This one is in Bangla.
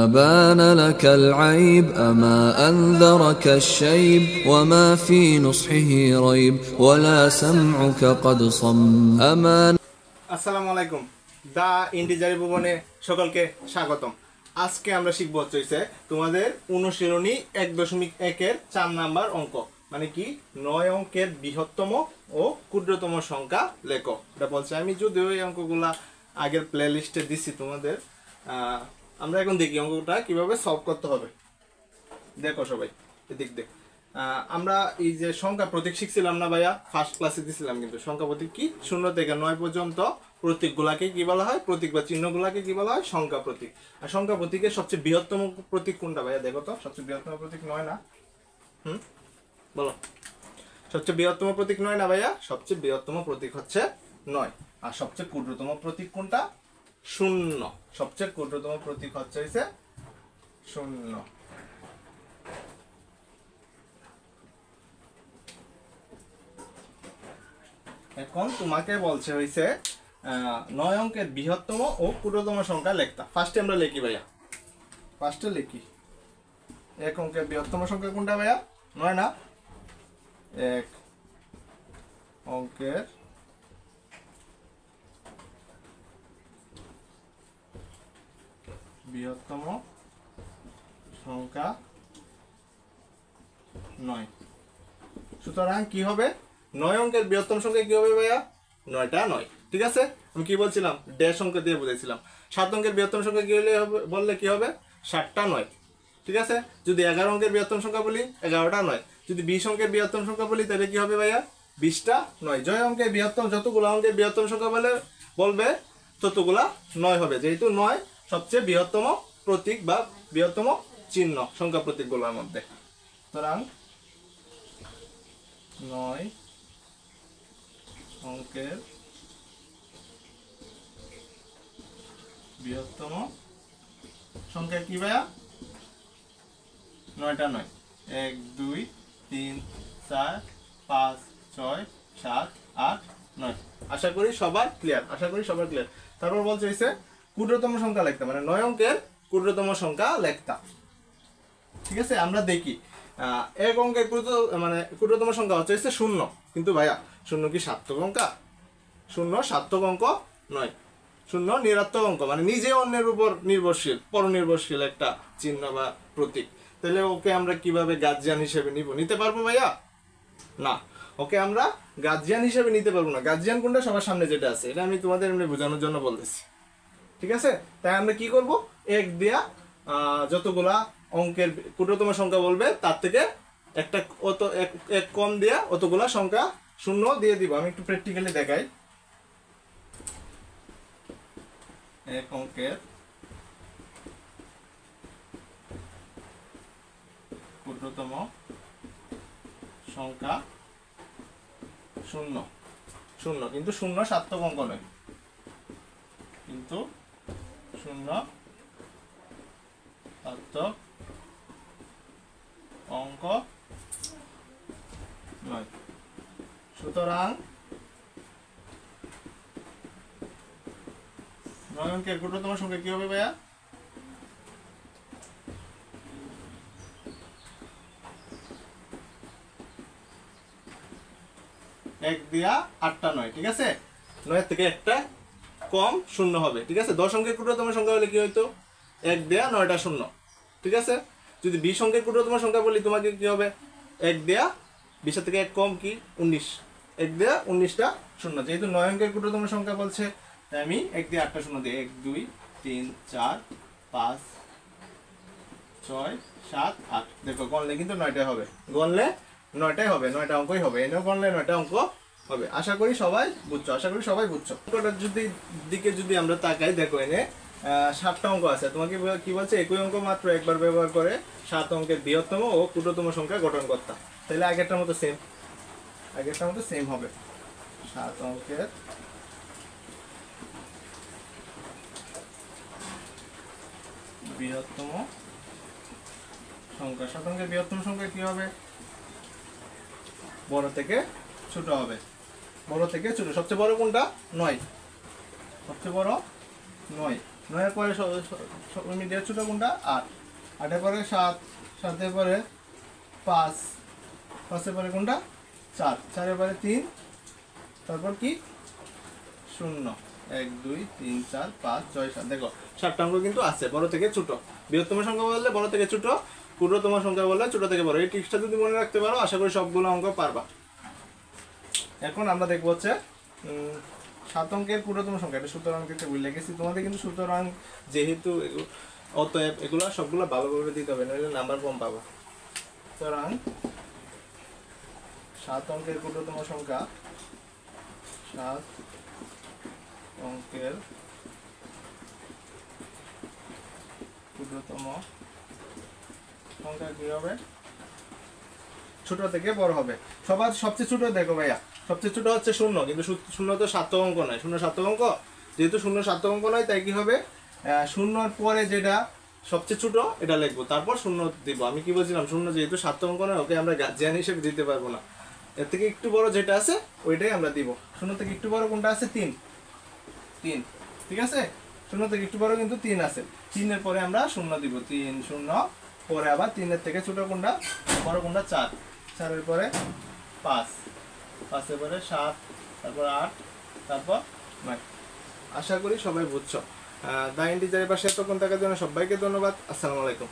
بان لك العيب أما أنذرك الشيب وما في نصحه ريب ولا سمعك قد صم أما আসসালামু আলাইকুম দা ইন্টিজারি ভুবনে সকলকে স্বাগতম। আজকে আমরা শিখব হচ্ছে তোমাদের অনুশীলনী 1.1 এর 4 নাম্বার অঙ্ক, মানে কি 9 অঙ্কের বৃহত্তম ও ক্ষুদ্রতম সংখ্যা লেখো। এটা বলছে আমি যদিও এই অঙ্কগুলা আগের প্লে লিস্টে দিছি তোমাদের। আমরা এখন দেখি অঙ্কটা কিভাবে সলভ করতে হবে। দেখো সবাই এদিক দেখ, আমরা এই যে সংখ্যা প্রতীক শিখছিলাম না ভাইয়া, ফার্স্ট ক্লাসে দিছিলাম, কিন্তু সংখ্যা প্রতীক কি 0 থেকে 9 পর্যন্ত প্রতীকগুলাকে কি বলা হয়, প্রতীক বা চিহ্নগুলাকে কি বলা হয়, সংখ্যা প্রতীক। আর সংখ্যা প্রতীকের সবচেয়ে বৃহত্তম প্রতীক কোনটা ভাইয়া? দেখো তো, সবচেয়ে বৃহত্তম প্রতীক 9 না? বলো, সবচেয়ে বৃহত্তম প্রতীক 9 না ভাইয়া? সবচেয়ে বৃহত্তম প্রতীক হচ্ছে 9। আর সবচেয়ে ক্ষুদ্রতম প্রতীক কোনটা? 0। সবচেয়ে ক্ষুদ্রতম প্রতীক হচ্ছে 0। এখন তোমাকে বলছে 9 অঙ্কের বৃহত্তম ও ক্ষুদ্রতম সংখ্যা লেখতা। ফার্স্টে আমরা লিখি ভাইয়া, ফার্স্টে লিখি 1 অঙ্কের বৃহত্তম সংখ্যা কোনটা ভাইয়া? 9 না? 1 অঙ্কের বৃহত্তম সংখ্যা 9। সুতরাং কি হবে? 9 অঙ্কের বৃহত্তম সংখ্যা কি হবে ভাইয়া? 9টা 9। ঠিক আছে, আমি কি বলছিলাম? ড্যাশ অঙ্ক দিয়ে বুঝাইছিলাম। 7 অঙ্কের বৃহত্তম সংখ্যা কি হলে হবে বললে কি হবে? 7টা 9। ঠিক আছে, যদি 11 অঙ্কের বৃহত্তম সংখ্যা বলি 11টা 9। যদি 20 অঙ্কের বৃহত্তম সংখ্যা বলি তাহলে কি হবে ভাইয়া? 20টা 9। জয় অঙ্কের বৃহত্তম, যতগুলো অঙ্কের বৃহত্তম সংখ্যা বলবে ততগুলা 9 হবে, যেহেতু 9 সবচেয়ে বৃহত্তম প্রতীক বা বৃহত্তম চিহ্ন সংখ্যা প্রতীকগুলোর মধ্যে। সুতরাং 9 অঙ্কের বৃহত্তম সংখ্যা কি ভাইয়া? 9টা 9। 1 2 3 4 5 6 7 8 9। আশা করি সবার ক্লিয়ার, তারপর বলছে ক্ষুদ্রতম সংখ্যা লিখতে, মানে 9 অঙ্কের ক্ষুদ্রতম সংখ্যা লিখতা। ঠিক আছে, আমরা দেখি 1 অঙ্কের ক্ষুদ্রতম সংখ্যা হচ্ছে 0। কিন্তু ভাইয়া 0 কি সার্থক সংখ্যা? 0 সার্থক অঙ্ক নয়। 0 নিরার্থক অঙ্ক, মানে নিজে অন্যের উপর নির্ভরশীল, পরনির্ভরশীল একটা চিহ্ন বা প্রতীক। তাহলে ওকে আমরা কিভাবে গার্জিয়ান হিসেবে নিতে পারবো ভাইয়া? না, ওকে আমরা গার্জিয়ান হিসেবে নিতে পারবো না। গার্জিয়ান কোনটা? সবার সামনে যেটা আছে, এটা আমি তোমাদের এমনি বোঝানোর জন্য বলতেছি। ঠিক আছে, তাই আমরা কি করব? 1 দিয়া যতগুলা অঙ্কের ক্ষুদ্রতম সংখ্যা বলবে তার থেকে একটা এক কম দিয়া অতগুলা সংখ্যা 0 দিয়ে দিব। আমি একটু প্র্যাকটিক্যালি দেখাই। 1 অঙ্কের ক্ষুদ্রতম সংখ্যা 0। কিন্তু 0 সার্থক অঙ্ক নয়, কিন্তু 0 সার্থক অঙ্ক নয়। সুতরাং 9 অঙ্কের ক্ষুদ্রতম সংখ্যা কি হবে ভাইয়া? এক দিয়া 8টা 9। ঠিক আছে, 9 থেকে একটা কম 0 হবে। ঠিক আছে, 10 অঙ্কের ক্ষুদ্রতম সংখ্যা হলে কি হইতো? 1 দেয়া 9টা 0। ঠিক আছে, যদি 20 অঙ্কের ক্ষুদ্রতম সংখ্যা বলি তোমাকে কি হবে? 1 দেয়া 20 থেকে 1 কম কি 19, 1 দেয়া 19টা 0। যেহেতু 9 অঙ্কের ক্ষুদ্রতম সংখ্যা বলছে তাই আমি 1 দিয়ে 8টা 0 দিই। 1 2 3 4 5 6 7 8। দেখো গণলে কিন্তু 9টাই হবে, গণলে 9টাই হবে, 9টা অঙ্কই হবে। এনেও গণলে 9টা অঙ্ক হবে। আশা করি সবাই বুঝছো। দিকে যদি আমরা তাকাই, দেখো এনে 7টা অঙ্ক আছে। তোমাকে কি বলছে? একই অঙ্ক মাত্র একবার ব্যবহার করে 7 অঙ্কের বৃহত্তম ও ক্ষুদ্রতম সংখ্যা গঠন করতাম। তাহলে আগেরটার মতো সেম হবে। 7 অঙ্কের বৃহত্তম সংখ্যা। 7 অঙ্কের বৃহত্তম সংখ্যা কি হবে? বড় থেকে ছোট হবে, বড় থেকে ছোট। সবচেয়ে বড় কোনটা? 9। সবচেয়ে বড় 9। 9 এর পরে মিডিয়ার ছোট কোনটা 8, 8 এর পরে 7, 7 এর পরে 5, 5 এর পরে কোনটা 4, 4 এর পরে 3, তারপর কি 0, 1 2 3 4 5 6 7। দেখো 7টা অঙ্ক কিন্তু আছে বড় থেকে ছোট। বৃহত্তম সংখ্যা বললে বড় থেকে ছোট, ক্ষুদ্রতম সংখ্যা বললে ছোট থেকে বড়। এই ট্রিক্সটা যদি মনে রাখতে পারো আশা করি সবগুলো অঙ্ক পারবা। এখন আমরা দেখবো হচ্ছে 7 অঙ্কের ক্ষুদ্রতম সংখ্যা। এটা সুতরাং দিতে ভুলে গেছি তোমাদের, কিন্তু সুতরাং যেহেতু অতএব এগুলো সবগুলো ভালোভাবে দিতে হবে, নইলে নাম্বার কম পাবো। সুতরাং 7 অঙ্কের ক্ষুদ্রতম সংখ্যা, 7 অঙ্কের ক্ষুদ্রতম সংখ্যা কি হবে? ছোট থেকে বড় হবে। সবার সবচেয়ে ছোট দেখো ভাইয়া, সবচেয়ে ছোট হচ্ছে 0, কিন্তু 0 তো সার্থক অঙ্ক নয়। 0 সার্থক অঙ্ক, যেহেতু 0 সার্থক অঙ্ক নয় তাই কি হবে 0 পরে যেটা সবচেয়ে ছোট এটা লিখবো, তারপর 0 দিব। আমি কি বলছিলাম 0 যেহেতু সার্থক অঙ্ক নয় ওকে আমরা জ্ঞান হিসেবে দিতে পারবো না। এর থেকে একটু বড় যেটা আছে ওইটাই আমরা দিব। 0 থেকে একটু বড় কোনটা আছে 3, ঠিক আছে? 0 থেকে একটু বড় কিন্তু 3 আছে। 3 এর পরে আমরা 0 দিব, 3 0, পরে আবার 3 এর থেকে ছোট কোনটা বড় কোনটা 4, 4 এর পরে 5, 5 এর পরে 7, তারপর 8, তারপর 9। আশা করি সবাই বুঝছো। দা ইন্টিজারের পাশে এতক্ষণ থাকার জন্য সবাইকে ধন্যবাদ। আসসালামু আলাইকুম।